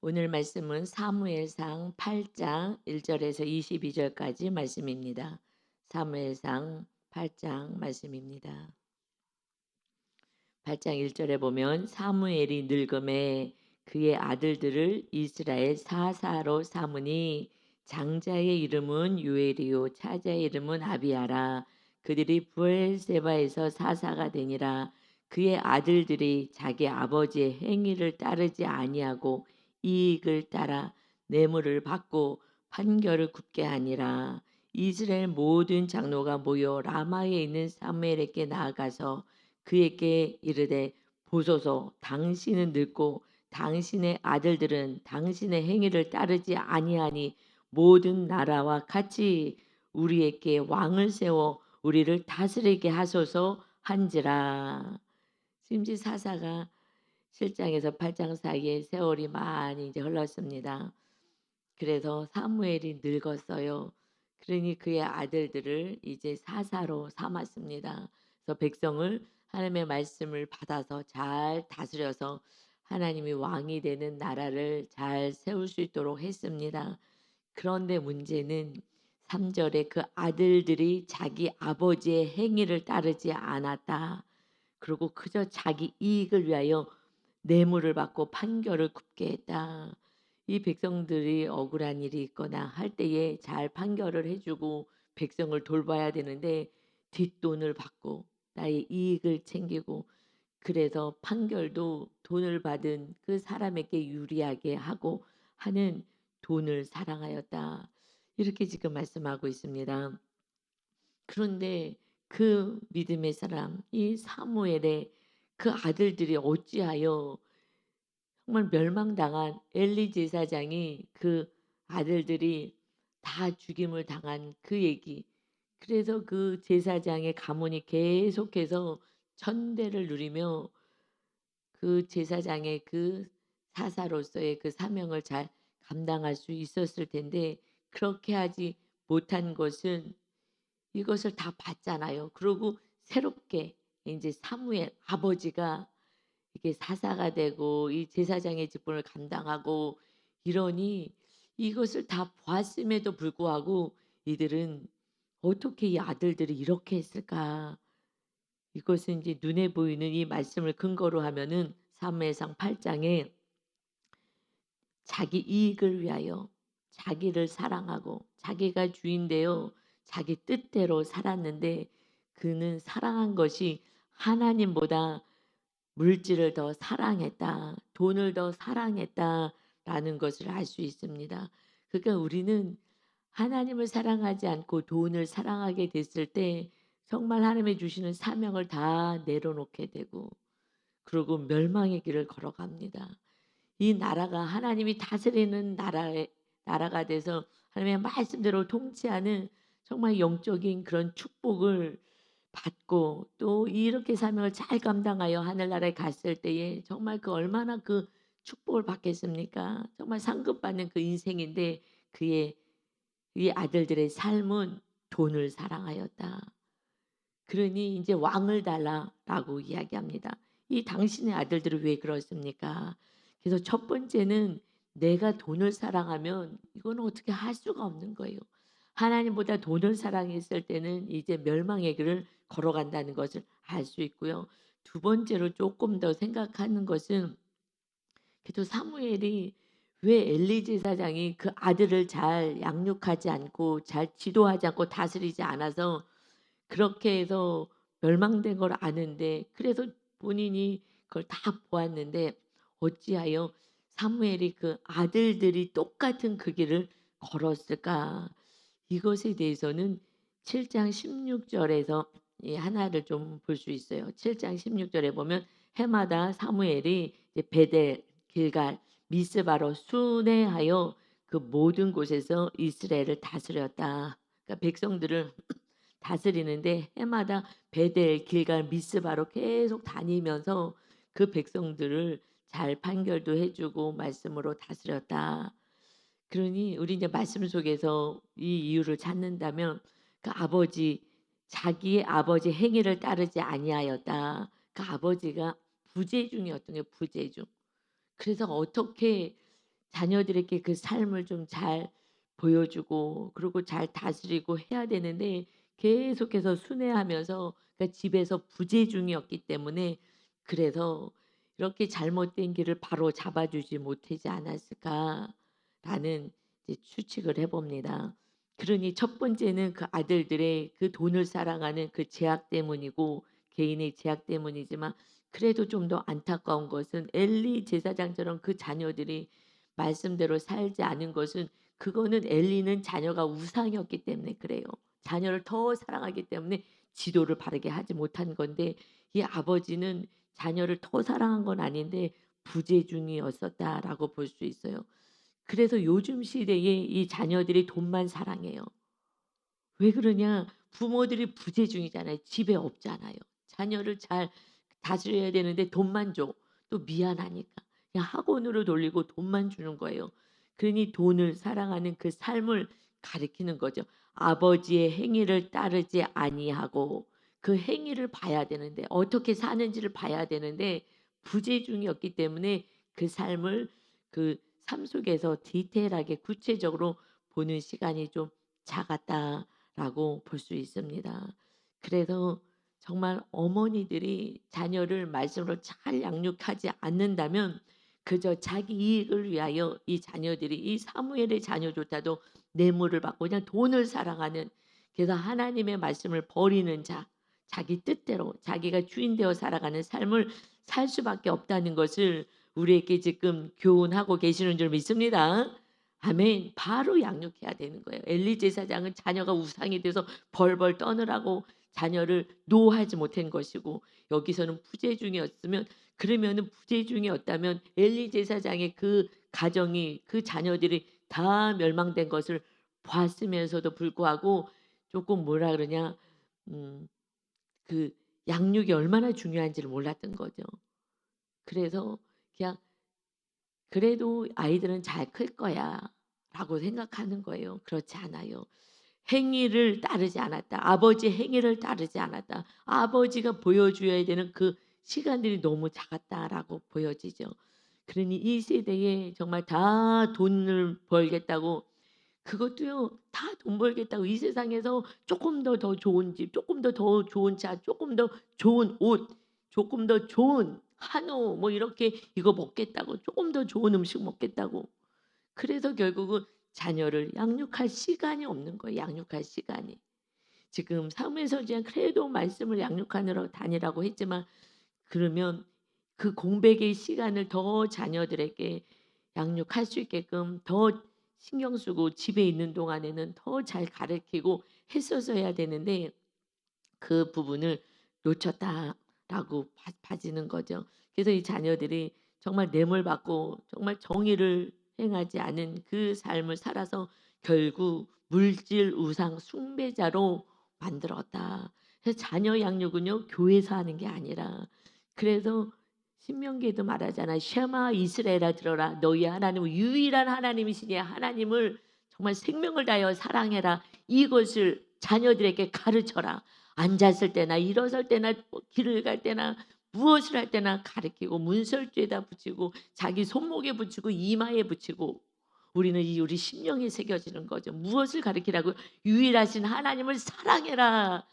오늘 말씀은 사무엘상 8장 1절에서 22절까지 말씀입니다. 사무엘상 8장 말씀입니다. 8장 1절에 보면 사무엘이 늙음에 그의 아들들을 이스라엘 사사로 삼으니 장자의 이름은 요엘이요 차자의 이름은 아비야라. 그들이 브엘세바에서 사사가 되니라. 그의 아들들이 자기 아버지의 행위를 따르지 아니하고 이익을 따라 뇌물을 받고 판결을 굽게 하니라. 이스라엘 모든 장로가 모여 라마에 있는 사무엘에게 나아가서 그에게 이르되 보소서 당신은 늙고 당신의 아들들은 당신의 행위를 따르지 아니하니 모든 나라와 같이 우리에게 왕을 세워 우리를 다스리게 하소서 한지라. 심지 사사가 7장에서 8장 사이에 세월이 많이 이제 흘렀습니다. 그래서 사무엘이 늙었어요. 그러니 그의 아들들을 이제 사사로 삼았습니다. 그래서 백성을 하나님의 말씀을 받아서 잘 다스려서 하나님이 왕이 되는 나라를 잘 세울 수 있도록 했습니다. 그런데 문제는 3절에 그 아들들이 자기 아버지의 행위를 따르지 않았다. 그리고 그저 자기 이익을 위하여 뇌물을 받고 판결을 굽게 했다. 이 백성들이 억울한 일이 있거나 할 때에 잘 판결을 해주고 백성을 돌봐야 되는데 뒷돈을 받고 나의 이익을 챙기고 그래서 판결도 돈을 받은 그 사람에게 유리하게 하고 하는 돈을 사랑하였다. 이렇게 지금 말씀하고 있습니다. 그런데 그 믿음의 사람 이 사무엘의 그 아들들이 어찌하여 정말 멸망당한 엘리 제사장이 그 아들들이 다 죽임을 당한 그 얘기. 그래서 그 제사장의 가문이 계속해서 천대를 누리며 그 제사장의 그 사사로서의 그 사명을 잘 감당할 수 있었을 텐데 그렇게 하지 못한 것은 이것을 다 봤잖아요. 그리고 새롭게 이제 사무엘 아버지가 이게 사사가 되고 이 제사장의 직분을 감당하고 이러니 이것을 다 보았음에도 불구하고 이들은 어떻게 이 아들들이 이렇게 했을까? 이것은 이제 눈에 보이는 이 말씀을 근거로 하면은 사무엘상 8장에 자기 이익을 위하여 자기를 사랑하고 자기가 주인되어 자기 뜻대로 살았는데 그는 사랑한 것이 하나님보다 물질을 더 사랑했다. 돈을 더 사랑했다라는 것을 알 수 있습니다. 그러니까 우리는 하나님을 사랑하지 않고 돈을 사랑하게 됐을 때 정말 하나님이 주시는 사명을 다 내려놓게 되고 그리고 멸망의 길을 걸어갑니다. 이 나라가 하나님이 다스리는 나라가 돼서 하나님의 말씀대로 통치하는 정말 영적인 그런 축복을 받고 또 이렇게 사명을 잘 감당하여 하늘나라에 갔을 때에 정말 그 얼마나 그 축복을 받겠습니까? 정말 상급받는 그 인생인데 그의 이 아들들의 삶은 돈을 사랑하였다. 그러니 이제 왕을 달라라고 이야기합니다. 이 당신의 아들들은 왜 그렇습니까? 그래서 첫 번째는 내가 돈을 사랑하면 이거는 어떻게 할 수가 없는 거예요. 하나님보다 돈을 사랑했을 때는 이제 멸망의 길을 걸어간다는 것을 알 수 있고요. 두 번째로 조금 더 생각하는 것은 그래도 사무엘이 왜 엘리 제사장이 그 아들을 잘 양육하지 않고 잘 지도하지 않고 다스리지 않아서 그렇게 해서 멸망된 걸 아는데 그래서 본인이 그걸 다 보았는데 어찌하여 사무엘이 그 아들들이 똑같은 그 길을 걸었을까? 이것에 대해서는 7장 16절에서 하나를 좀 볼 수 있어요. 7장 16절에 보면 해마다 사무엘이 이제 베델, 길갈, 미스바로 순회하여 그 모든 곳에서 이스라엘을 다스렸다. 그러니까 백성들을 다스리는데 해마다 베델, 길갈, 미스바로 계속 다니면서 그 백성들을 잘 판결도 해주고 말씀으로 다스렸다. 그러니 우리 이제 말씀 속에서 이 이유를 찾는다면 그 아버지 자기의 아버지 행위를 따르지 아니하였다. 그 아버지가 부재중이었던 게 부재중. 그래서 어떻게 자녀들에게 그 삶을 좀 잘 보여주고 그리고 잘 다스리고 해야 되는데 계속해서 순회하면서 그러니까 집에서 부재중이었기 때문에 그래서 이렇게 잘못된 길을 바로 잡아주지 못하지 않았을까라는 이제 추측을 해봅니다. 그러니 첫 번째는 그 아들들의 그 돈을 사랑하는 그 제약 때문이고 개인의 제약 때문이지만 그래도 좀 더 안타까운 것은 엘리 제사장처럼 그 자녀들이 말씀대로 살지 않은 것은 그거는 엘리는 자녀가 우상이었기 때문에 그래요. 자녀를 더 사랑하기 때문에 지도를 바르게 하지 못한 건데 이 아버지는 자녀를 더 사랑한 건 아닌데 부재중이었었다라고 볼 수 있어요. 그래서 요즘 시대에 이 자녀들이 돈만 사랑해요. 왜 그러냐? 부모들이 부재중이잖아요. 집에 없잖아요. 자녀를 잘 다스려야 되는데 돈만 줘. 또 미안하니까. 그냥 학원으로 돌리고 돈만 주는 거예요. 그러니 돈을 사랑하는 그 삶을 가리키는 거죠. 아버지의 행위를 따르지 아니하고 그 행위를 봐야 되는데 어떻게 사는지를 봐야 되는데 부재중이었기 때문에 그 삶을 그 삶 속에서 디테일하게 구체적으로 보는 시간이 좀 작았다라고 볼 수 있습니다. 그래서 정말 어머니들이 자녀를 말씀으로 잘 양육하지 않는다면 그저 자기 이익을 위하여 이 자녀들이 이 사무엘의 자녀조차도 뇌물을 받고 그냥 돈을 사랑하는 그래서 하나님의 말씀을 버리는 자 자기 뜻대로 자기가 주인 되어 살아가는 삶을 살 수밖에 없다는 것을 우리에게 지금 교훈하고 계시는 줄 믿습니다. 아멘. 바로 양육해야 되는 거예요. 엘리 제사장은 자녀가 우상이 돼서 벌벌 떠느라고 자녀를 노하지 못한 것이고 여기서는 부재중이었으면 그러면은 부재중이었다면 엘리 제사장의 그 가정이 그 자녀들이 다 멸망된 것을 봤으면서도 불구하고 조금 뭐라 그러냐 음, 그 양육이 얼마나 중요한지를 몰랐던 거죠. 그래서 그냥 그래도 아이들은 잘 클 거야라고 생각하는 거예요. 그렇지 않아요. 행위를 따르지 않았다. 아버지의 행위를 따르지 않았다. 아버지가 보여줘야 되는 그 시간들이 너무 작았다라고 보여지죠. 그러니 이 세대에 정말 다 돈을 벌겠다고 그것도요. 다 돈 벌겠다고 이 세상에서 조금 더 좋은 집, 조금 더 좋은 차, 조금 더 좋은 옷, 조금 더 좋은 한우 뭐 이렇게 이거 먹겠다고 조금 더 좋은 음식 먹겠다고. 그래서 결국은 자녀를 양육할 시간이 없는 거예요. 양육할 시간이. 지금 사무엘 선지자는 그래도 말씀을 양육하느라 다니라고 했지만 그러면 그 공백의 시간을 더 자녀들에게 양육할 수 있게끔 더 신경 쓰고 집에 있는 동안에는 더 잘 가르치고 했었어야 되는데 그 부분을 놓쳤다라고 봐지는 거죠. 그래서 이 자녀들이 정말 뇌물 받고 정말 정의를 행하지 않은 그 삶을 살아서 결국 물질 우상 숭배자로 만들었다. 그래서 자녀 양육은요 교회에서 하는 게 아니라 그래서 신명기에도 말하잖아. 쉐마 이스라엘아 들어라. 너희 하나님은 유일한 하나님이시니 하나님을 정말 생명을 다하여 사랑해라. 이것을 자녀들에게 가르쳐라. 앉았을 때나 일어설 때나 길을 갈 때나 무엇을 할 때나 가르치고 문설주에다 붙이고 자기 손목에 붙이고 이마에 붙이고 우리는 이 우리 심령에 새겨지는 거죠. 무엇을 가르치라고 유일하신 하나님을 사랑해라.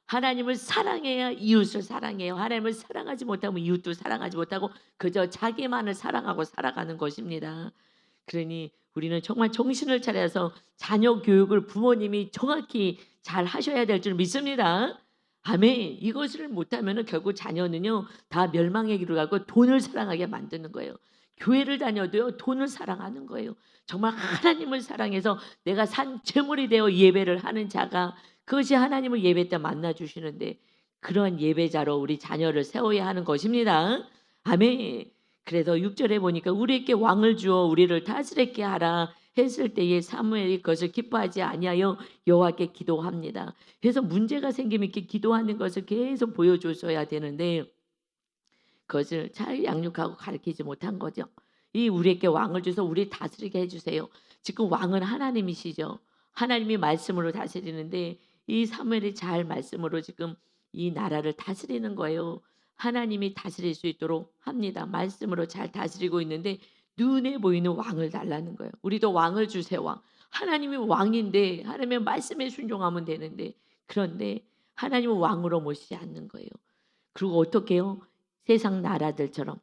하나님을 사랑해야 이웃을 사랑해요. 하나님을 사랑하지 못하면 이웃도 사랑하지 못하고 그저 자기만을 사랑하고 살아가는 것입니다. 그러니 우리는 정말 정신을 차려서 자녀 교육을 부모님이 정확히 잘 하셔야 될 줄 믿습니다. 아멘. 이것을 못하면 결국 자녀는요 다 멸망의 길로 가고 돈을 사랑하게 만드는 거예요. 교회를 다녀도요 돈을 사랑하는 거예요. 정말 하나님을 사랑해서 내가 산 제물이 되어 예배를 하는 자가 그것이 하나님을 예배 때 만나 주시는데 그런 예배자로 우리 자녀를 세워야 하는 것입니다. 아멘. 그래서 6절에 보니까 우리에게 왕을 주어 우리를 다스리게 하라 했을 때에 사무엘이 그것을 기뻐하지 아니하여 여호와께 기도합니다. 그래서 문제가 생기면 이렇게 기도하는 것을 계속 보여줘야 되는데 그것을 잘 양육하고 가르치지 못한 거죠. 이 우리에게 왕을 주서 우리 다스리게 해주세요. 지금 왕은 하나님이시죠. 하나님이 말씀으로 다스리는데 이 사무엘이 잘 말씀으로 지금 이 나라를 다스리는 거예요. 하나님이 다스릴 수 있도록 합니다. 말씀으로 잘 다스리고 있는데 눈에 보이는 왕을 달라는 거예요. 우리도 왕을 주세요 왕. 하나님이 왕인데 하나님의 말씀에 순종하면 되는데 그런데 하나님은 왕으로 모시지 않는 거예요. 그리고 어떻게 해요? 세상 나라들처럼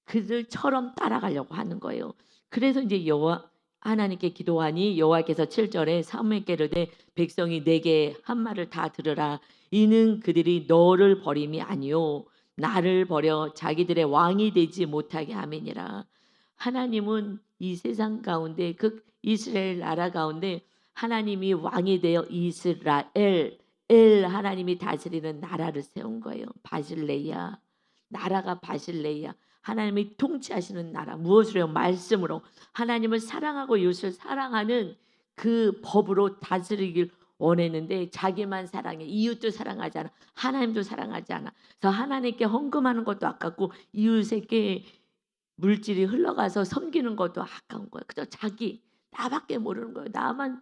그들처럼 따라가려고 하는 거예요. 그래서 이제 여호와 하나님께 기도하니 여호와께서 7절에 사무엘께 이르되 백성이 내게 한 말을 다 들으라. 이는 그들이 너를 버림이 아니요 나를 버려 자기들의 왕이 되지 못하게 함이니라. 하나님은 이 세상 가운데 그 이스라엘 나라 가운데 하나님이 왕이 되어 이스라엘 하나님이 다스리는 나라를 세운 거예요. 바실레야. 나라가 바실레야. 하나님이 통치하시는 나라. 무엇으로요? 말씀으로. 하나님을 사랑하고 이웃을 사랑하는 그 법으로 다스리길 원했는데 자기만 사랑해. 이웃도 사랑하지 않아. 하나님도 사랑하지 않아. 그래서 하나님께 헌금하는 것도 아깝고 이웃에게 물질이 흘러가서 섬기는 것도 아까운 거예요. 그저 자기 나밖에 모르는 거예요. 나만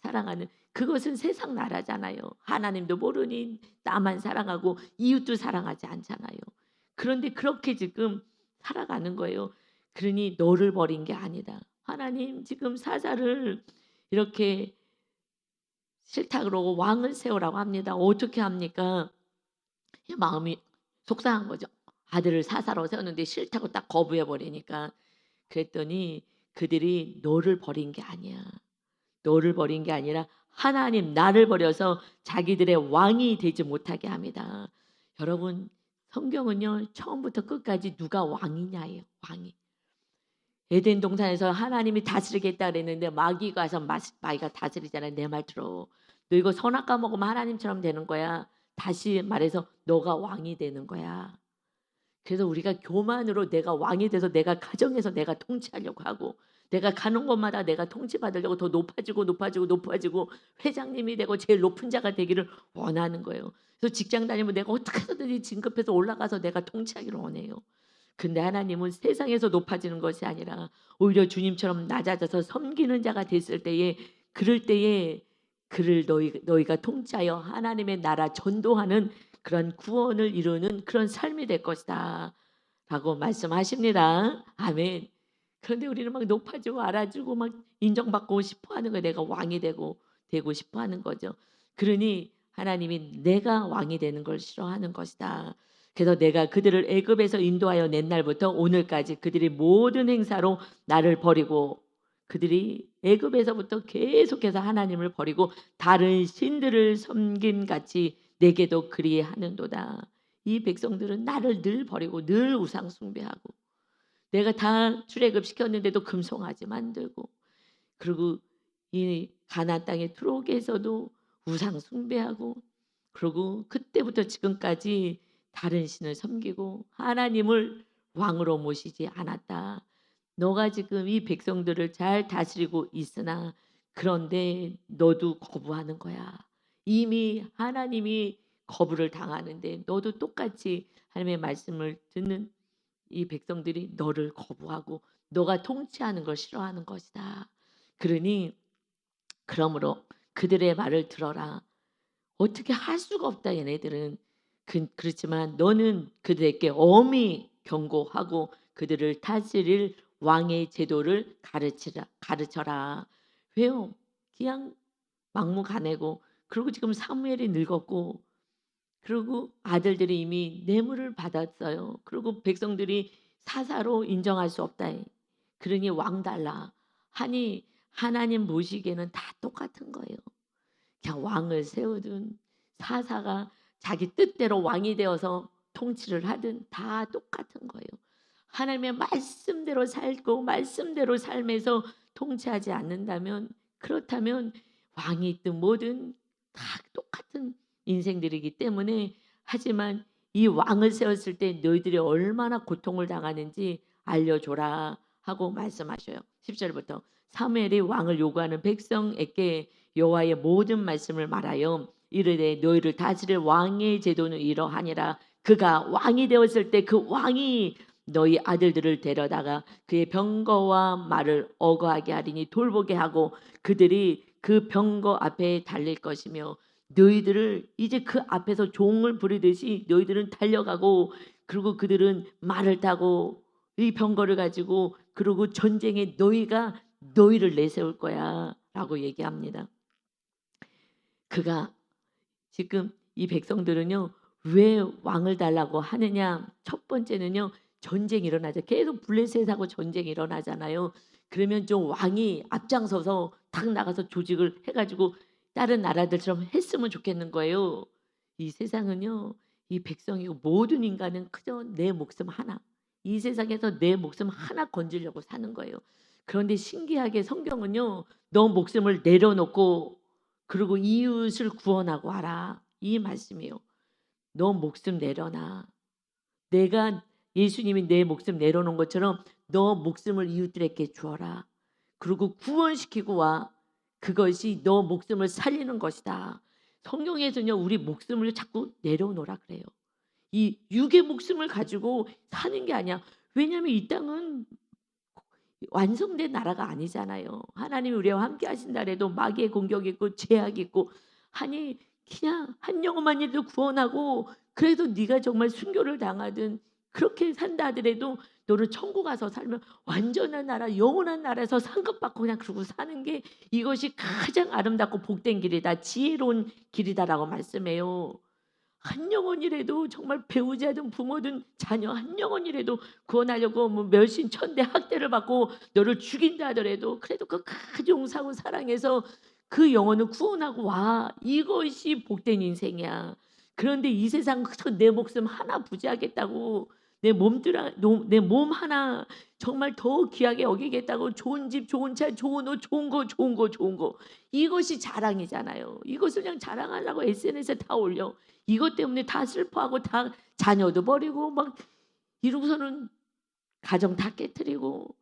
사랑하는 그것은 세상 나라잖아요. 하나님도 모르니 나만 사랑하고 이웃도 사랑하지 않잖아요. 그런데 그렇게 지금 살아가는 거예요. 그러니 너를 버린 게 아니다. 하나님 지금 사사를 이렇게 싫다 그러고 왕을 세우라고 합니다. 어떻게 합니까? 마음이 속상한 거죠. 아들을 사사로 세웠는데 싫다고 딱 거부해 버리니까. 그랬더니 그들이 너를 버린 게 아니야. 너를 버린 게 아니라 하나님 나를 버려서 자기들의 왕이 되지 못하게 합니다. 여러분 성경은요 처음부터 끝까지 누가 왕이냐예요. 왕이. 에덴 동산에서 하나님이 다스리겠다 그랬는데 마귀가 와서 마귀가 다스리잖아요. 내 말 들어. 너 이거 선악과 먹으면 하나님처럼 되는 거야. 다시 말해서 너가 왕이 되는 거야. 그래서 우리가 교만으로 내가 왕이 돼서 내가 가정에서 내가 통치하려고 하고 내가 가는 곳마다 내가 통치받으려고 더 높아지고 회장님이 되고 제일 높은 자가 되기를 원하는 거예요. 그래서 직장 다니면 내가 어떻게 해서든지 진급해서 올라가서 내가 통치하기를 원해요. 근데 하나님은 세상에서 높아지는 것이 아니라 오히려 주님처럼 낮아져서 섬기는 자가 됐을 때에 그럴 때에 그를 너희가 통치하여 하나님의 나라 전도하는 그런 구원을 이루는 그런 삶이 될 것이다 라고 말씀하십니다. 아멘. 그런데 우리는 막 높아지고 알아주고 막 인정받고 싶어하는 거예요. 내가 왕이 되고 싶어하는 거죠. 그러니 하나님이 내가 왕이 되는 걸 싫어하는 것이다. 그래서 내가 그들을 애굽에서 인도하여 낸 날부터 오늘까지 그들이 모든 행사로 나를 버리고 그들이 애굽에서부터 계속해서 하나님을 버리고 다른 신들을 섬김같이 내게도 그리하는도다. 이 백성들은 나를 늘 버리고 늘 우상 숭배하고 내가 다 출애굽 시켰는데도 금송아지 만들고 그리고 이 가나안 땅에 들어오게 해서도 우상 숭배하고 그리고 그때부터 지금까지 다른 신을 섬기고 하나님을 왕으로 모시지 않았다. 너가 지금 이 백성들을 잘 다스리고 있으나 그런데 너도 거부하는 거야. 이미 하나님이 거부를 당하는데 너도 똑같이 하나님의 말씀을 듣는 이 백성들이 너를 거부하고 너가 통치하는 걸 싫어하는 것이다. 그러니 그러므로 그들의 말을 들어라. 어떻게 할 수가 없다 얘네들은. 그렇지만 너는 그들에게 엄히 경고하고 그들을 다스릴 왕의 제도를 가르쳐라. 왜요? 그냥 막무가내고 그리고 지금 사무엘이 늙었고 그리고 아들들이 이미 뇌물을 받았어요. 그리고 백성들이 사사로 인정할 수 없다. 그러니 왕 달라 하니 하나님 보시기에는 다 똑같은 거예요. 그냥 왕을 세우든 사사가 자기 뜻대로 왕이 되어서 통치를 하든 다 똑같은 거예요. 하나님의 말씀대로 살고 말씀대로 삶에서 통치하지 않는다면 그렇다면 왕이 있든 뭐든 다 똑같은 인생들이기 때문에 하지만 이 왕을 세웠을 때 너희들이 얼마나 고통을 당하는지 알려줘라 하고 말씀하셔요. 10절부터 사무엘이 왕을 요구하는 백성에게 여호와의 모든 말씀을 말하여 이르되 너희를 다스릴 왕의 제도는 이러하니라. 그가 왕이 되었을 때 그 왕이 너희 아들들을 데려다가 그의 병거와 말을 어거하게 하리니 돌보게 하고 그들이 그 병거 앞에 달릴 것이며 너희들을 이제 그 앞에서 종을 부리듯이 너희들은 달려가고 그리고 그들은 말을 타고 이 병거를 가지고 그리고 전쟁에 너희를 내세울 거야라고 얘기합니다. 그가 지금 이 백성들은요, 왜 왕을 달라고 하느냐? 첫 번째는요, 전쟁이 일어나죠. 계속 블레셋하고 전쟁이 일어나잖아요. 그러면 좀 왕이 앞장서서 탁 나가서 조직을 해가지고 다른 나라들처럼 했으면 좋겠는 거예요. 이 세상은요, 이 백성이고 모든 인간은 그저 내 목숨 하나, 이 세상에서 내 목숨 하나 건지려고 사는 거예요. 그런데 신기하게 성경은요, 너 목숨을 내려놓고 그리고 이웃을 구원하고 하라. 이 말씀이에요. 너 목숨 내려놔. 내가 예수님이 내 목숨 내려놓은 것처럼 너 목숨을 이웃들에게 주어라. 그리고 구원시키고 와. 그것이 너 목숨을 살리는 것이다. 성경에서는요, 우리 목숨을 자꾸 내려놓으라 그래요. 이 육의 목숨을 가지고 사는 게 아니야. 왜냐하면 이 땅은 완성된 나라가 아니잖아요. 하나님이 우리와 함께 하신다 해도 마귀의 공격이 있고 죄악이 있고 하니 그냥 한 영혼만이라도 구원하고 그래도 네가 정말 순교를 당하든 그렇게 산다 하더라도 너를 천국 가서 살면 완전한 나라 영원한 나라에서 상급받고 그냥 그러고 사는 게 이것이 가장 아름답고 복된 길이다. 지혜로운 길이다라고 말씀해요. 한 영혼이라도 정말 배우자든 부모든 자녀 한 영혼이라도 구원하려고 뭐 멸신 천대 학대를 받고 너를 죽인다 하더라도 그래도 그 가정사고 사랑해서 그 영혼을 구원하고 와. 이것이 복된 인생이야. 그런데 이 세상 내 목숨 하나 부지하겠다고 내 몸 하나 정말 더 귀하게 여기겠다고 좋은 집 좋은 차 좋은 옷 좋은 거 이것이 자랑이잖아요. 이것을 그냥 자랑하려고 SNS에 다 올려. 이것 때문에 다 슬퍼하고 다 자녀도 버리고 막 이러고서는 가정 다 깨트리고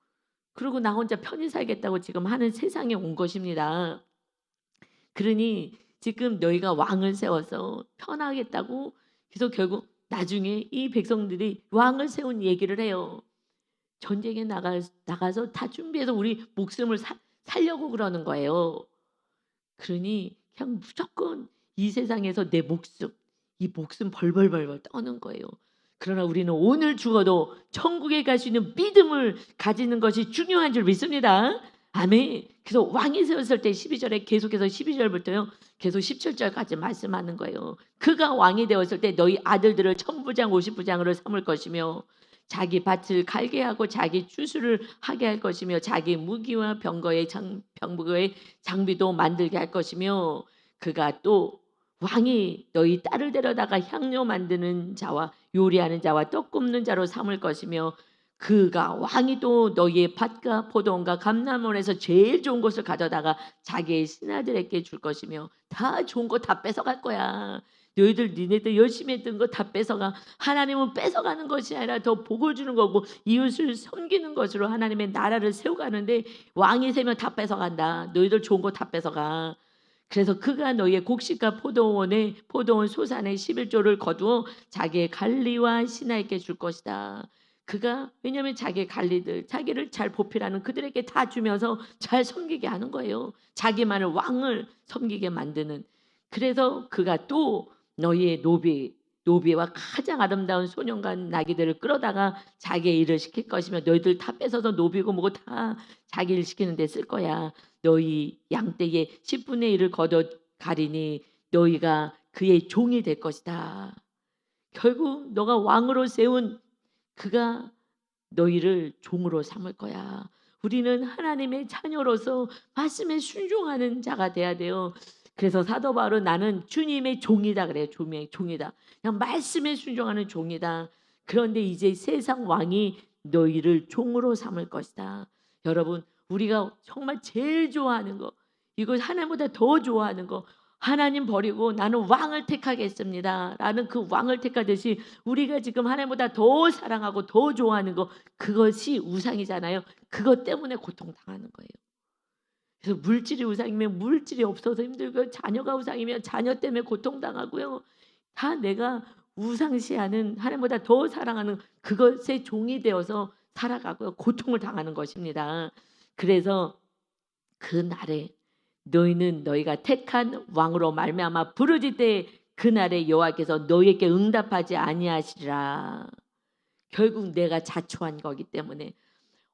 그리고 나 혼자 편히 살겠다고 지금 하는 세상에 온 것입니다. 그러니 지금 너희가 왕을 세워서 편하겠다고 그래서 결국 나중에 이 백성들이 왕을 세운 얘기를 해요. 전쟁에 나가서 다 준비해서 우리 목숨을 살려고 그러는 거예요. 그러니 그냥 무조건 이 세상에서 이 목숨 벌벌벌 떠는 거예요. 그러나 우리는 오늘 죽어도 천국에 갈 수 있는 믿음을 가지는 것이 중요한 줄 믿습니다. 아멘. 그래서 왕이 세웠을 때 12절에 계속해서 12절부터요. 계속 17절까지 말씀하는 거예요. 그가 왕이 되었을 때 너희 아들들을 1000부장 50부장으로 삼을 것이며 자기 밭을 갈게 하고 자기 추수를 하게 할 것이며 자기 무기와 병거의 장비도 만들게 할 것이며 그가 또 왕이 너희 딸을 데려다가 향료 만드는 자와 요리하는 자와 떡 굽는 자로 삼을 것이며 그가 왕이 또 너희의 밭과 포도원과 감람원에서 제일 좋은 것을 가져다가 자기의 신하들에게 줄 것이며 다 좋은 거 다 뺏어갈 거야. 니네들 열심히 했던 거 다 뺏어가. 하나님은 뺏어가는 것이 아니라 더 복을 주는 거고 이웃을 섬기는 것으로 하나님의 나라를 세워가는데 왕이 세면 다 뺏어간다. 너희들 좋은 거 다 뺏어가. 그래서 그가 너희의 곡식과 포도원 소산의 11조를 거두어 자기의 관리와 신하에게 줄 것이다. 그가 왜냐하면 자기의 관리들 자기를 잘 보필하는 그들에게 다 주면서 잘 섬기게 하는 거예요. 자기만을 왕을 섬기게 만드는. 그래서 그가 또 너희의 노비와 가장 아름다운 소년과 나귀들을 끌어다가 자기의 일을 시킬 것이며 너희들 다 뺏어서 노비고 뭐고 다 자기 일 시키는 데 쓸 거야. 너희 양떼의 10분의 1을 거둬 가리니 너희가 그의 종이 될 것이다. 결국 너가 왕으로 세운 그가 너희를 종으로 삼을 거야. 우리는 하나님의 자녀로서 말씀에 순종하는 자가 돼야 돼요. 그래서 사도 바울은 나는 주님의 종이다 그래요. 종이다. 그냥 말씀에 순종하는 종이다. 그런데 이제 세상 왕이 너희를 종으로 삼을 것이다. 여러분 우리가 정말 제일 좋아하는 거 이거 하나님보다 더 좋아하는 거 하나님 버리고 나는 왕을 택하겠습니다 라는 그 왕을 택하듯이 우리가 지금 하나님보다 더 사랑하고 더 좋아하는 거 그것이 우상이잖아요. 그것 때문에 고통당하는 거예요. 그래서 물질이 우상이면 물질이 없어서 힘들고요. 자녀가 우상이면 자녀 때문에 고통당하고요. 다 내가 우상시하는 하나님보다 더 사랑하는 그것의 종이 되어서 살아가고요. 고통을 당하는 것입니다. 그래서 그 날에 너희는 너희가 택한 왕으로 말미암아 부르짖되 그날에 여호와께서 너희에게 응답하지 아니하시리라. 결국 내가 자초한 거기 때문에.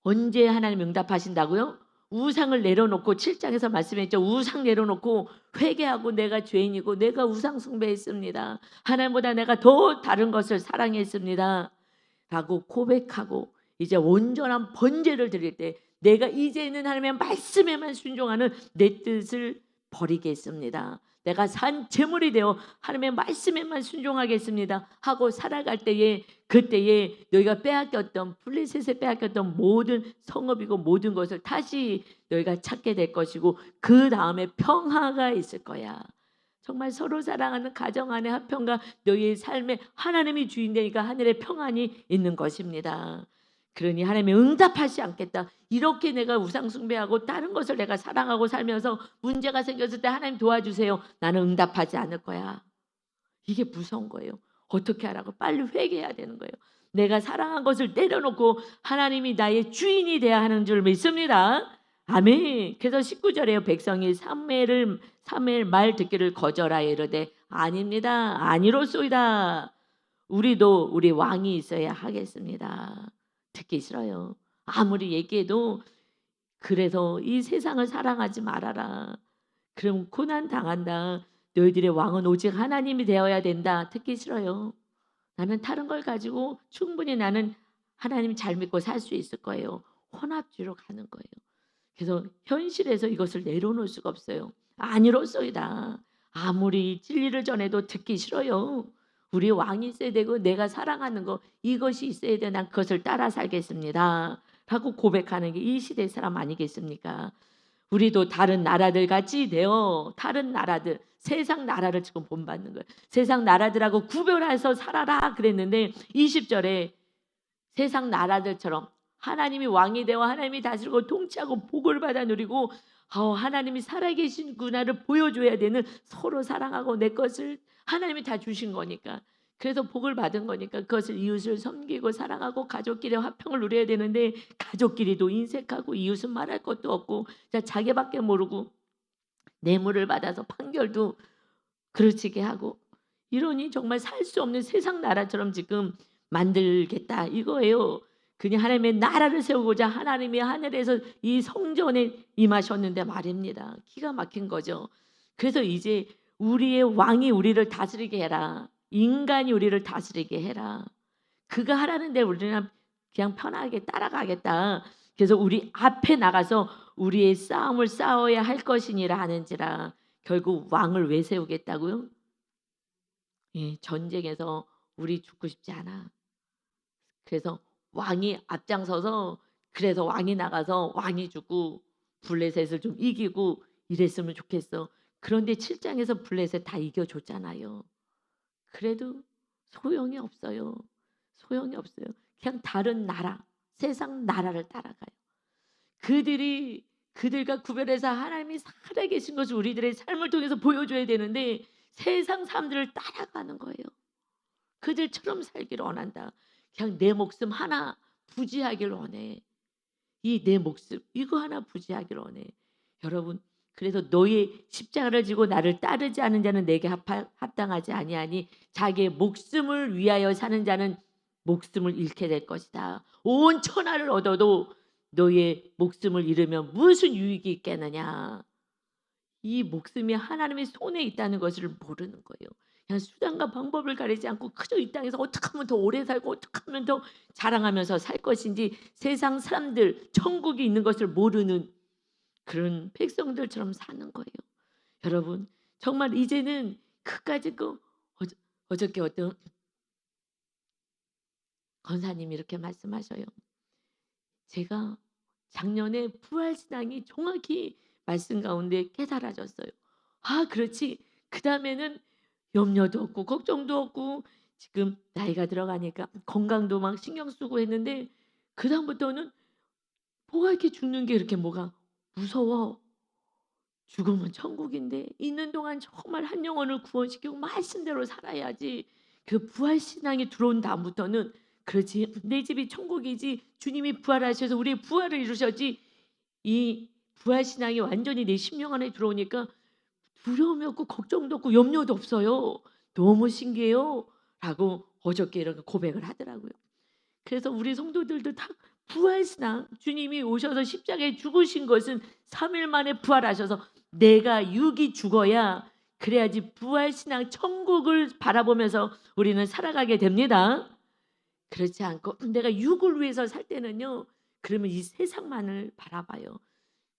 언제 하나님 응답하신다고요? 우상을 내려놓고 7장에서 말씀했죠. 우상 내려놓고 회개하고 내가 죄인이고 내가 우상 숭배했습니다. 하나님보다 내가 더 다른 것을 사랑했습니다. 라고 고백하고 이제 온전한 번제를 드릴 때 내가 이제는 하나님의 말씀에만 순종하는 내 뜻을 버리겠습니다. 내가 산 제물이 되어 하나님의 말씀에만 순종하겠습니다 하고 살아갈 때에, 그때에 너희가 빼앗겼던, 블레셋에 빼앗겼던 모든 성읍이고 모든 것을 다시 너희가 찾게 될 것이고 그 다음에 평화가 있을 거야. 정말 서로 사랑하는 가정 안에 화평과 너희의 삶에 하나님이 주인되니까 하늘의 평안이 있는 것입니다. 그러니 하나님이 응답하지 않겠다. 이렇게 내가 우상 숭배하고 다른 것을 내가 사랑하고 살면서 문제가 생겼을 때 하나님 도와주세요. 나는 응답하지 않을 거야. 이게 무서운 거예요. 어떻게 하라고? 빨리 회개해야 되는 거예요. 내가 사랑한 것을 내려놓고 하나님이 나의 주인이 되어야 하는 줄 믿습니다. 아멘. 그래서 19절에요. 백성이 사무엘 말 듣기를 거절하여 이르되 아닙니다. 아니로소이다. 우리도 우리 왕이 있어야 하겠습니다. 듣기 싫어요. 아무리 얘기해도. 그래서 이 세상을 사랑하지 말아라. 그럼 고난 당한다. 너희들의 왕은 오직 하나님이 되어야 된다. 듣기 싫어요. 나는 다른 걸 가지고 충분히 나는 하나님 잘 믿고 살 수 있을 거예요. 혼합주의로 가는 거예요. 그래서 현실에서 이것을 내려놓을 수가 없어요. 아니로소이다. 아무리 진리를 전해도 듣기 싫어요. 우리 왕이 있어야 되고 내가 사랑하는 거 이것이 있어야 돼. 난 그것을 따라 살겠습니다. 라고 고백하는 게 이 시대의 사람 아니겠습니까? 우리도 다른 나라들 같이 되어 다른 나라들, 세상 나라를 지금 본받는 거예요. 세상 나라들하고 구별해서 살아라 그랬는데 20절에 세상 나라들처럼 하나님이 왕이 되어 하나님이 다스리고 통치하고 복을 받아 누리고 하나님이 살아계신구나를 보여줘야 되는, 서로 사랑하고 내 것을 하나님이 다 주신 거니까, 그래서 복을 받은 거니까 그것을 이웃을 섬기고 사랑하고 가족끼리 화평을 누려야 되는데 가족끼리도 인색하고 이웃은 말할 것도 없고 자기밖에 모르고 뇌물을 받아서 판결도 그르치게 하고 이러니 정말 살 수 없는 세상 나라처럼 지금 만들겠다 이거예요. 그냥 하나님의 나라를 세우고자 하나님이 하늘에서 이 성전에 임하셨는데 말입니다. 기가 막힌 거죠. 그래서 이제 우리의 왕이 우리를 다스리게 해라. 인간이 우리를 다스리게 해라. 그가 하라는데 우리는 그냥 편하게 따라가겠다. 그래서 우리 앞에 나가서 우리의 싸움을 싸워야 할 것이니라 하는지라. 결국 왕을 왜 세우겠다고요? 예, 전쟁에서 우리 죽고 싶지 않아. 그래서 왕이 앞장서서, 그래서 왕이 나가서 왕이 죽고 블레셋을 좀 이기고 이랬으면 좋겠어. 그런데 7장에서 블레셋 다 이겨줬잖아요. 그래도 소용이 없어요. 소용이 없어요. 그냥 다른 나라, 세상 나라를 따라가요. 그들과 구별해서 하나님이 살아계신 것을 우리들의 삶을 통해서 보여줘야 되는데 세상 사람들을 따라가는 거예요. 그들처럼 살기를 원한다. 그냥 내 목숨 하나 부지하기를 원해. 이 내 목숨 이거 하나 부지하기를 원해. 여러분, 그래서 너의 십자가를 지고 나를 따르지 않은 자는 내게 합당하지 아니하니 자기의 목숨을 위하여 사는 자는 목숨을 잃게 될 것이다. 온 천하를 얻어도 너의 목숨을 잃으면 무슨 유익이 있겠느냐. 이 목숨이 하나님의 손에 있다는 것을 모르는 거예요. 그냥 수단과 방법을 가리지 않고 그저 이 땅에서 어떻게 하면 더 오래 살고 어떻게 하면 더 자랑하면서 살 것인지 세상 사람들 천국이 있는 것을 모르는 그런 백성들처럼 사는 거예요. 여러분, 정말 이제는 그까짓 거 어저께 어떤 권사님이 이렇게 말씀하셔요. 제가 작년에 부활신앙이 정확히 말씀 가운데 깨달아졌어요. 아, 그렇지. 그 다음에는 염려도 없고 걱정도 없고 지금 나이가 들어가니까 건강도 막 신경 쓰고 했는데 그 다음부터는 뭐가 이렇게 죽는 게 이렇게 뭐가 무서워. 죽으면 천국인데 있는 동안 정말 한 영혼을 구원시키고 말씀대로 살아야지. 그 부활신앙이 들어온 다음부터는 그렇지, 내 집이 천국이지, 주님이 부활하셔서 우리의 부활을 이루셨지. 이 부활신앙이 완전히 내 심령 안에 들어오니까 두려움이 없고 걱정도 없고 염려도 없어요. 너무 신기해요 라고 어저께 이렇게 고백을 하더라고요. 그래서 우리 성도들도 다 부활신앙, 주님이 오셔서 십자가에 죽으신 것은 3일 만에 부활하셔서 내가 육이 죽어야 그래야지 부활신앙 천국을 바라보면서 우리는 살아가게 됩니다. 그렇지 않고 내가 육을 위해서 살 때는요, 그러면 이 세상만을 바라봐요.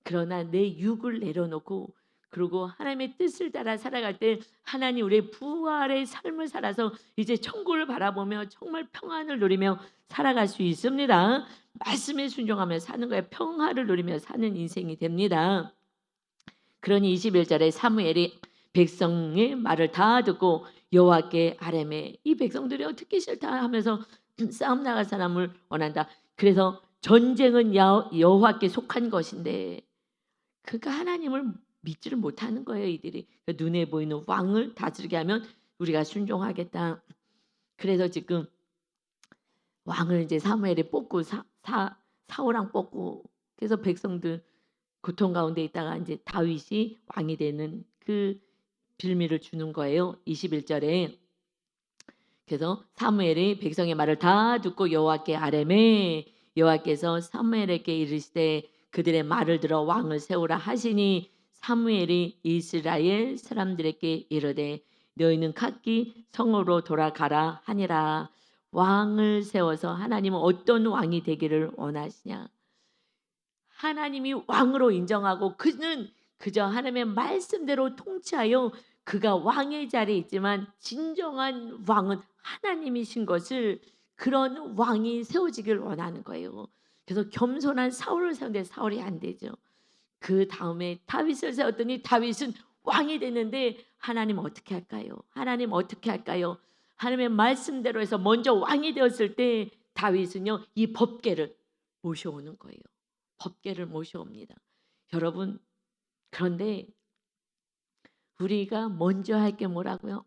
그러나 내 육을 내려놓고 그리고 하나님의 뜻을 따라 살아갈 때 하나님 우리의 부활의 삶을 살아서 이제 천국을 바라보며 정말 평안을 누리며 살아갈 수 있습니다. 말씀에 순종하며 사는 거에 평화를 누리며 사는 인생이 됩니다. 그러니 21절에 사무엘이 백성의 말을 다 듣고 여호와께 아뢰매, 이 백성들이 어떻게 싫다 하면서 싸움 나갈 사람을 원한다. 그래서 전쟁은 여호와께 속한 것인데, 그러니까 하나님을 믿지를 못하는 거예요. 이들이 그러니까 눈에 보이는 왕을 다스리게 하면 우리가 순종하겠다. 그래서 지금 왕을 이제 사무엘이 뽑고 사울왕 뽑고, 그래서 백성들 고통 가운데 있다가 이제 다윗이 왕이 되는 그 빌미를 주는 거예요. 21절에 그래서 사무엘이 백성의 말을 다 듣고 여호와께 아뢰매, 여호와께서 사무엘에게 이르시되 그들의 말을 들어 왕을 세우라 하시니 사무엘이 이스라엘 사람들에게 이르되 너희는 각기 성으로 돌아가라 하니라. 왕을 세워서 하나님은 어떤 왕이 되기를 원하시냐? 하나님이 왕으로 인정하고 그는 그저 하나님의 말씀대로 통치하여 그가 왕의 자리에 있지만 진정한 왕은 하나님이신 것을, 그런 왕이 세워지길 원하는 거예요. 그래서 겸손한 사울을 세우는데 사울이 안 되죠. 그 다음에 다윗을 세웠더니 다윗은 왕이 됐는데 하나님 어떻게 할까요? 하나님 어떻게 할까요? 하나님의 말씀대로 해서 먼저 왕이 되었을 때 다윗은요, 이 법궤를 모셔오는 거예요. 법궤를 모셔옵니다. 여러분, 그런데 우리가 먼저 할 게 뭐라고요?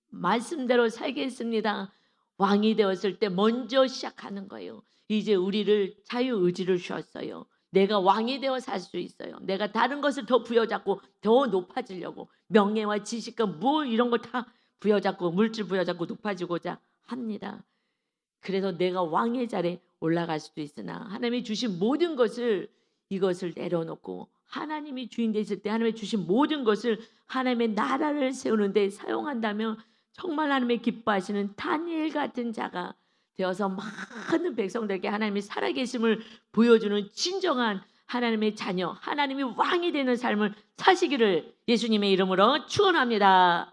말씀대로 살겠습니다. 왕이 되었을 때 먼저 시작하는 거예요. 이제 우리를 자유의지를 주었어요. 내가 왕이 되어 살 수 있어요. 내가 다른 것을 더 부여잡고 더 높아지려고 명예와 지식과 뭐 이런 걸 다 부여잡고 물질 부여잡고 높아지고자 합니다. 그래서 내가 왕의 자리에 올라갈 수도 있으나 하나님이 주신 모든 것을, 이것을 내려놓고 하나님이 주인 되실 때 하나님이 주신 모든 것을 하나님의 나라를 세우는데 사용한다면 정말 하나님의 기뻐하시는 다니엘 같은 자가 되어서 많은 백성들에게 하나님이 살아계심을 보여주는 진정한 하나님의 자녀, 하나님이 왕이 되는 삶을 사시기를 예수님의 이름으로 축원합니다.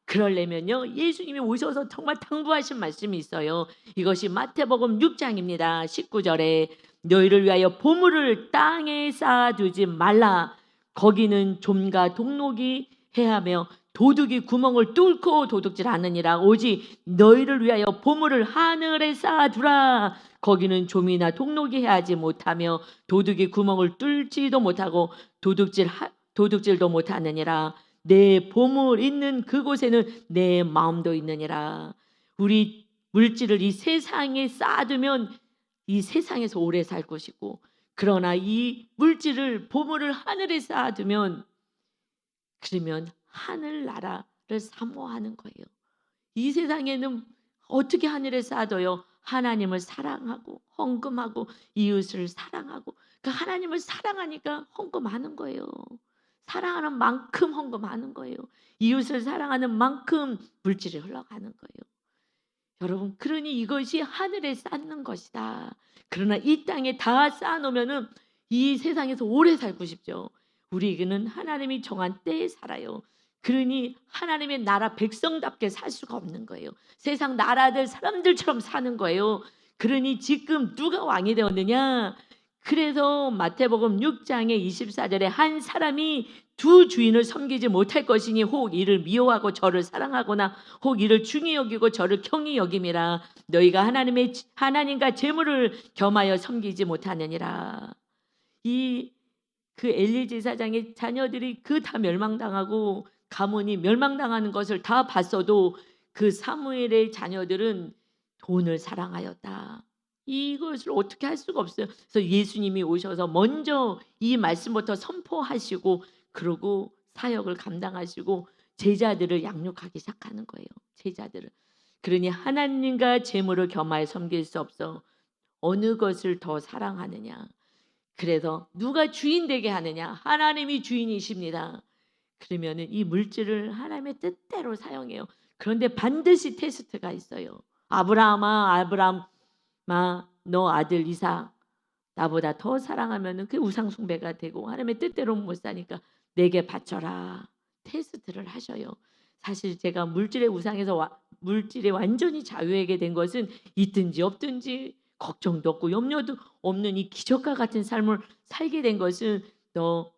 그러려면요, 예수님이 오셔서 정말 당부하신 말씀이 있어요. 이것이 마태복음 6장입니다. 19절에 너희를 위하여 보물을 땅에 쌓아두지 말라. 거기는 좀과 독록이 해하며 도둑이 구멍을 뚫고 도둑질 하느니라. 오직 너희를 위하여 보물을 하늘에 쌓아두라. 거기는 좀이나 독록이 해하지 못하며 도둑이 구멍을 뚫지도 못하고 도둑질도 못하느니라. 내 보물 있는 그곳에는 내 마음도 있느니라. 우리 물질을 이 세상에 쌓아두면 이 세상에서 오래 살 것이고, 그러나 이 물질을 보물을 하늘에 쌓아두면 그러면 하늘나라를 사모하는 거예요. 이 세상에는 어떻게 하늘에 쌓아둬요? 하나님을 사랑하고 헌금하고 이웃을 사랑하고, 그 하나님을 사랑하니까 헌금하는 거예요. 사랑하는 만큼 헌금하는 거예요. 이웃을 사랑하는 만큼 물질이 흘러가는 거예요. 여러분, 그러니 이것이 하늘에 쌓는 것이다. 그러나 이 땅에 다 쌓아놓으면은 이 세상에서 오래 살고 싶죠. 우리에게는 하나님이 정한 때에 살아요. 그러니 하나님의 나라 백성답게 살 수가 없는 거예요. 세상 나라들 사람들처럼 사는 거예요. 그러니 지금 누가 왕이 되었느냐? 그래서 마태복음 6장의 24절에 한 사람이 두 주인을 섬기지 못할 것이니 혹 이를 미워하고 저를 사랑하거나 혹 이를 중히 여기고 저를 경히 여김이라. 너희가 하나님과 재물을 겸하여 섬기지 못하느니라. 그 엘리 제사장의 자녀들이 그 다 멸망당하고 가문이 멸망당하는 것을 다 봤어도 그 사무엘의 자녀들은 돈을 사랑하였다. 이것을 어떻게 할 수가 없어요. 그래서 예수님이 오셔서 먼저 이 말씀부터 선포하시고 그러고 사역을 감당하시고 제자들을 양육하기 시작하는 거예요. 제자들을. 그러니 하나님과 재물을 겸하여 섬길 수 없어 어느 것을 더 사랑하느냐. 그래서 누가 주인 되게 하느냐. 하나님이 주인이십니다. 그러면은 이 물질을 하나님의 뜻대로 사용해요. 그런데 반드시 테스트가 있어요. 아브라함아 너 아들 이삭 나보다 더 사랑하면은 그 우상 숭배가 되고 하나님의 뜻대로 못 사니까 내게 바쳐라. 테스트를 하셔요. 사실 제가 물질에 완전히 자유하게 된 것은 있든지 없든지 걱정도 없고 염려도 없는 이 기적과 같은 삶을 살게 된 것은 너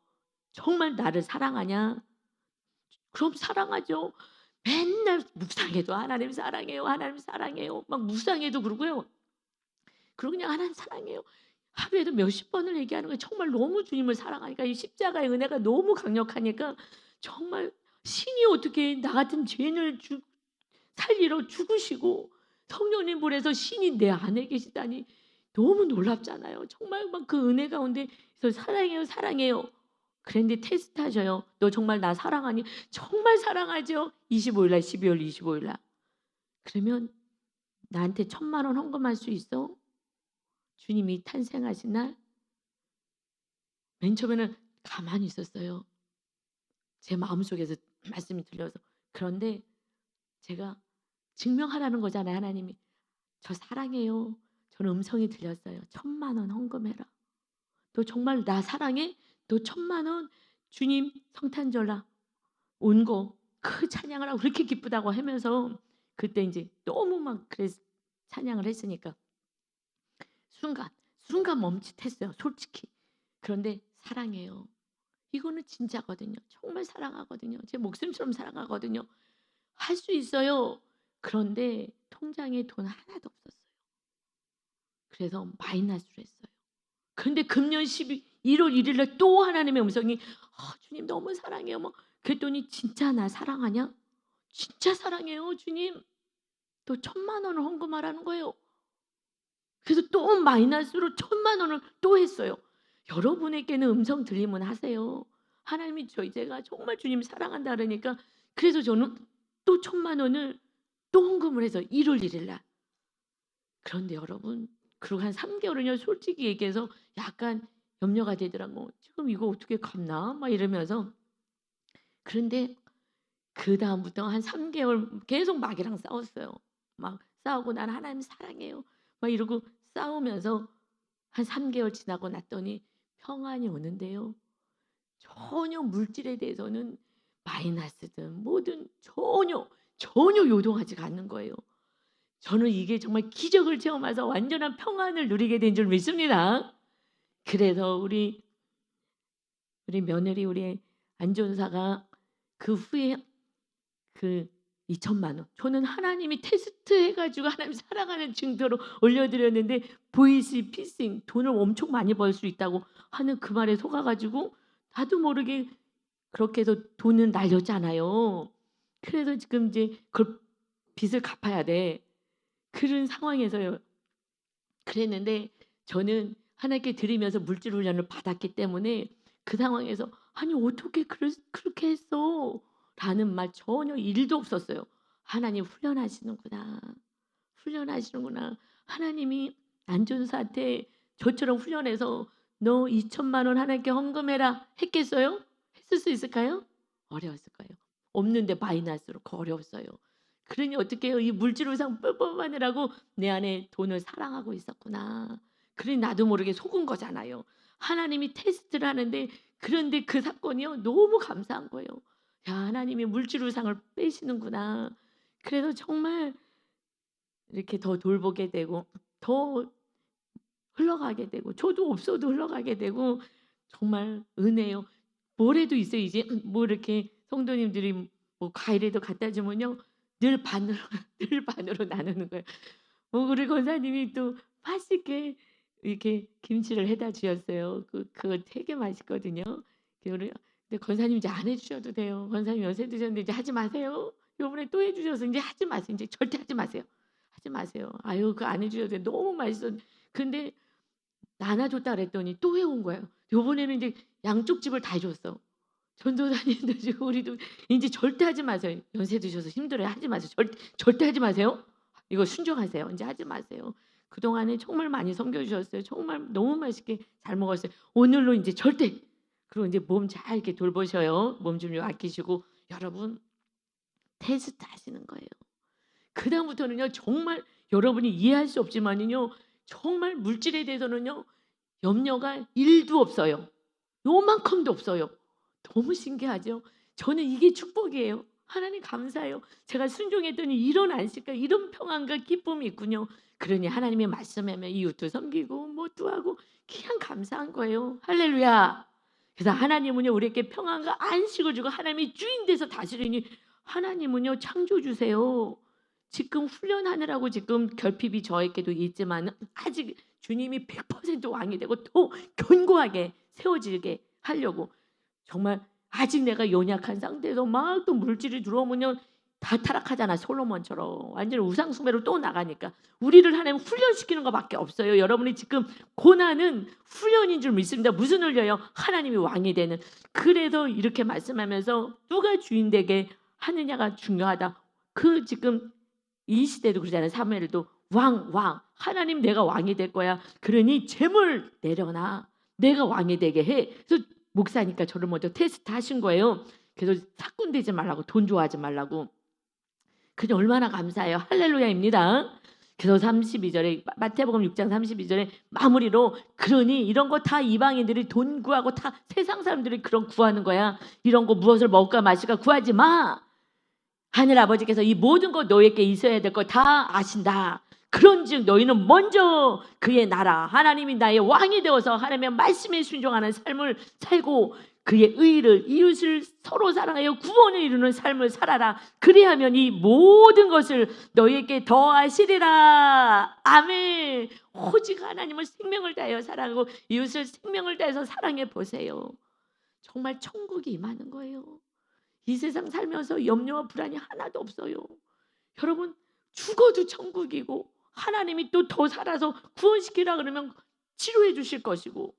정말 나를 사랑하냐? 그럼 사랑하죠. 맨날 묵상해도 하나님 사랑해요. 하나님 사랑해요. 막 묵상해도 그러고요. 그리고 그냥 하나님 사랑해요. 하루에도 몇십 번을 얘기하는 거예요. 정말 너무 주님을 사랑하니까 이 십자가의 은혜가 너무 강력하니까 정말 신이 어떻게 나 같은 죄인을 살리러 죽으시고 성령님 보내서 신이 내 안에 계시다니 너무 놀랍잖아요. 정말 막 그 은혜 가운데 그래서 사랑해요, 사랑해요. 그런데 테스트 하셔요. 너 정말 나 사랑하니? 정말 사랑하죠. 25일 날 12월 25일 날. 그러면 나한테 1,000,000원 헌금할 수 있어? 주님이 탄생하신 날? 맨 처음에는 가만히 있었어요. 제 마음속에서 말씀이 들려서. 그런데 제가 증명하라는 거잖아요, 하나님이. 저 사랑해요. 저는 음성이 들렸어요. 1,000,000원 헌금해라. 너 정말 나 사랑해? 너 1,000,000원 주님 성탄절날 온 거 그 찬양을 하고 그렇게 기쁘다고 하면서 그때 이제 너무 막 찬양을 했으니까 순간 멈칫했어요, 솔직히. 그런데 사랑해요. 이거는 진짜거든요. 정말 사랑하거든요. 제 목숨처럼 사랑하거든요. 할 수 있어요. 그런데 통장에 돈 하나도 없었어요. 그래서 마이너스로 했어요. 그런데 금년 1월 1일 날 또 하나님의 음성이 주님 너무 사랑해요. 뭐 그랬더니 진짜 나 사랑하냐? 진짜 사랑해요, 주님. 또 1,000,000원을 헌금하라는 거예요. 그래서 또 마이너스로 1,000,000원을 또 했어요. 여러분에게는 음성 들리면 하세요. 하나님이 제가 정말 주님 사랑한다 그러니까 그래서 저는 또 1,000,000원을 또 헌금을 해서 1월 1일 날. 그런데 여러분 그리고 한 3개월은요 솔직히 얘기해서 약간 염려가 되더라고. '지금 이거 어떻게 갚나?' 막 이러면서. 그런데 그다음부터 한 3개월 계속 마귀랑 싸웠어요. 막 싸우고 "나는 하나님 사랑해요." 막 이러고 싸우면서 한 3개월 지나고 났더니 평안이 오는데요. 전혀 물질에 대해서는 마이너스든 뭐든 전혀 요동하지가 않는 거예요. 저는 이게 정말 기적을 체험해서 완전한 평안을 누리게 된 줄 믿습니다. 그래서 우리 며느리 우리 안전사가 그 후에 그 2,000,000원 저는 하나님이 테스트해 가지고 하나님 사랑하는 증거로 올려드렸는데 보이스피싱 돈을 엄청 많이 벌 수 있다고 하는 그 말에 속아 가지고 나도 모르게 그렇게 해서 돈은 날렸잖아요. 그래서 지금 이제 그걸 빚을 갚아야 돼. 그런 상황에서요. 그랬는데 저는 하나님께 드리면서 물질 훈련을 받았기 때문에 그 상황에서 '아니 어떻게 그렇게 했어?' 라는 말 전혀 1도 없었어요. '하나님 훈련하시는구나. 훈련하시는구나.' 하나님이 안전사한테 저처럼 훈련해서 "너 2,000,000원 하나님께 헌금해라." 했겠어요? 했을 수 있을까요? 어려웠을 거예요. 없는데 마이너스로 어려웠어요. 그러니 어떻게 해요? 이 물질우상 뿜뿜하느라고 내 안에 돈을 사랑하고 있었구나. 그러니 나도 모르게 속은 거잖아요. 하나님이 테스트를 하는데 그런데 그 사건이요. 너무 감사한 거예요. 야 하나님이 물질우상을 빼시는구나. 그래서 정말 이렇게 더 돌보게 되고 더 흘러가게 되고 저도 없어도 흘러가게 되고 정말 은혜요. 뭐래도 있어요. 이제 뭐 이렇게 성도님들이 뭐 과일이라도 갖다 주면요. 늘 반으로 늘 반으로 나누는 거예요. 우리 권사님이 또 맛있게 이렇게 김치를 해다 주셨어요. 그거 되게 맛있거든요. 우리 근데 권사님 이제 안 해 주셔도 돼요. 권사님 연세 드셨는데 이제 하지 마세요. 요번에 또 해 주셔서 인제 하지 마세요. 인제 절대 하지 마세요. 하지 마세요. 아유 그거 안 해 주셔도 돼요. 너무 맛있어. 근데 나눠 줬다 그랬더니 또 해온 거예요. 요번에는 인제 양쪽 집을 다 해 줬어. 전도사님도 주고 우리도 인제 절대 하지 마세요. 연세 드셔서 힘들어요. 하지 마세요. 절대 하지 마세요. 이거 순종하세요. 이제 하지 마세요. 그동안에 정말 많이 섬겨 주셨어요. 정말 너무 맛있게 잘 먹었어요. 오늘로 이제 절대. 그리고 이제 몸 잘 이렇게 돌보셔요. 몸 좀 아끼시고 여러분 테스트 하시는 거예요. 그다음부터는요. 정말 여러분이 이해할 수 없지만은요. 정말 물질에 대해서는요. 염려가 1도 없어요. 요만큼도 없어요. 너무 신기하죠? 저는 이게 축복이에요. 하나님 감사해요. 제가 순종했더니 이런 안식과 이런 평안과 기쁨이 있군요. 그러니 하나님의 말씀하면 이웃도 섬기고 뭐도 하고 그냥 감사한 거예요. 할렐루야. 그래서 하나님은요 우리에게 평안과 안식을 주고 하나님이 주인 돼서 다스리니 하나님은요 창조주세요. 지금 훈련하느라고 지금 결핍이 저에게도 있지만 아직 주님이 100% 왕이 되고 더 견고하게 세워지게 하려고 정말 아직 내가 연약한 상태에서 막 또 물질이 들어오면 다 타락하잖아. 솔로몬처럼 완전 우상 숭배로 또 나가니까 우리를 하나님 훈련시키는 것밖에 없어요. 여러분이 지금 고난은 훈련인 줄 믿습니다. 무슨 훈련이요? 하나님이 왕이 되는. 그래서 이렇게 말씀하면서 누가 주인 되게 하느냐가 중요하다. 그 지금 이 시대도 그러잖아요. 사무엘도 왕 하나님 내가 왕이 될 거야. 그러니 재물 내려놔. 내가 왕이 되게 해. 그래서 목사니까 저를 먼저 테스트 하신 거예요. 그래서 사꾼 되지 말라고 돈 좋아하지 말라고. 그게 얼마나 감사해요. 할렐루야입니다. 그래서 32절에 마태복음 6장 32절에 마무리로 그러니 이런 거 다 이방인들이 돈 구하고 다 세상 사람들이 그런 구하는 거야. 이런 거 무엇을 먹을까 마실까 구하지 마. 하늘 아버지께서 이 모든 것 너희에게 있어야 될 거 다 아신다. 그런즉 너희는 먼저 그의 나라 하나님이 나의 왕이 되어서 하나님의 말씀에 순종하는 삶을 살고 그의 의를 이웃을 서로 사랑하여 구원을 이루는 삶을 살아라. 그리하면 이 모든 것을 너희에게 더하시리라. 아멘. 오직 하나님을 생명을 다하여 사랑하고 이웃을 생명을 다해서 사랑해 보세요. 정말 천국이 임하는 거예요. 이 세상 살면서 염려와 불안이 하나도 없어요. 여러분 죽어도 천국이고 하나님이 또 더 살아서 구원시키라 그러면 치료해 주실 것이고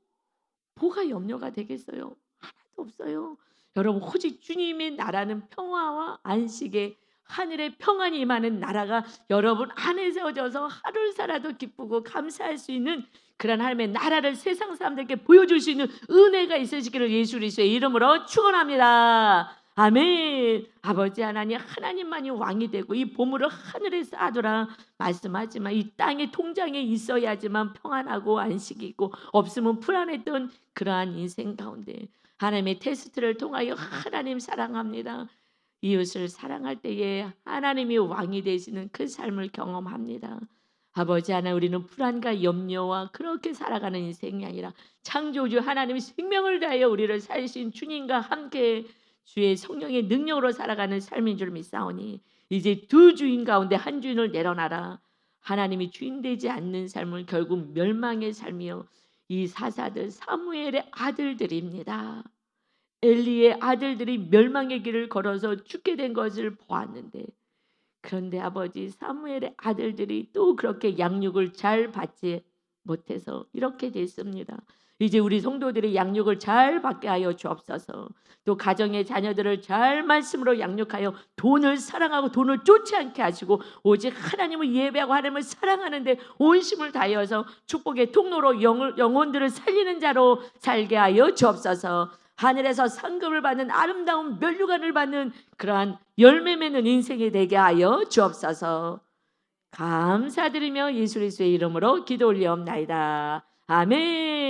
뭐가 염려가 되겠어요? 하나도 없어요. 여러분 오직 주님의 나라는 평화와 안식의 하늘의 평안이 임하는 나라가 여러분 안에 세워져서 하루를 살아도 기쁘고 감사할 수 있는 그런 하나님의 나라를 세상 사람들에게 보여줄 수 있는 은혜가 있으시기를 예수 그리스도의 이름으로 축원합니다. 아멘. 아버지 하나님만이 왕이 되고 이 보물을 하늘에 쌓아두라 말씀하지만 이 땅의 통장에 있어야지만 평안하고 안식이 있고 없으면 불안했던 그러한 인생 가운데 하나님의 테스트를 통하여 하나님 사랑합니다. 이웃을 사랑할 때에 하나님이 왕이 되시는 그 삶을 경험합니다. 아버지 하나님 우리는 불안과 염려와 그렇게 살아가는 인생이 아니라 창조주 하나님의 생명을 다하여 우리를 살리신 주님과 함께 주의 성령의 능력으로 살아가는 삶인 줄 믿사오니 이제 두 주인 가운데 한 주인을 내려놔라. 하나님이 주인 되지 않는 삶은 결국 멸망의 삶이요 이 사사들 사무엘의 아들들입니다. 엘리의 아들들이 멸망의 길을 걸어서 죽게 된 것을 보았는데 그런데 아버지 사무엘의 아들들이 또 그렇게 양육을 잘 받지 못해서 이렇게 됐습니다. 이제 우리 성도들이 양육을 잘 받게 하여 주옵소서. 또 가정의 자녀들을 잘 말씀으로 양육하여 돈을 사랑하고 돈을 쫓지 않게 하시고 오직 하나님을 예배하고 하나님을 사랑하는데 온심을 다하여서 축복의 통로로 영혼들을 살리는 자로 살게 하여 주옵소서. 하늘에서 상급을 받는 아름다운 면류관을 받는 그러한 열매 맺는 인생이 되게 하여 주옵소서. 감사드리며 예수 그리스도의 이름으로 기도 올리옵나이다. 아멘.